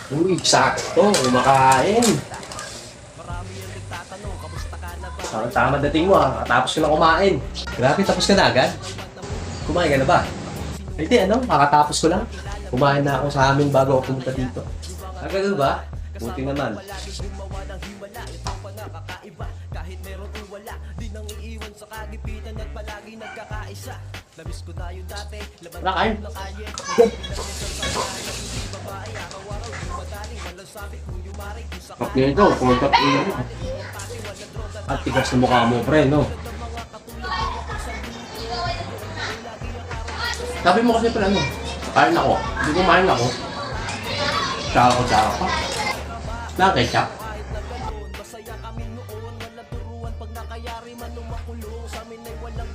Uy, sakto, kumakain. Tama dating mo katapos ko na kumain. Grabe, tapos ka na agad? Kumain ka na ba? Hindi, kakatapos ko lang. Kumain na ako sa amin bago ako pumunta dito. Agad ba? Buti naman. Wala kain. Okay ito, pumunta ko yun. At tigas na mukha mo, pre, no? Sabi mo kasi pala, kain ako. Hindi kumain ako. Tsaka pa. Na ketchup.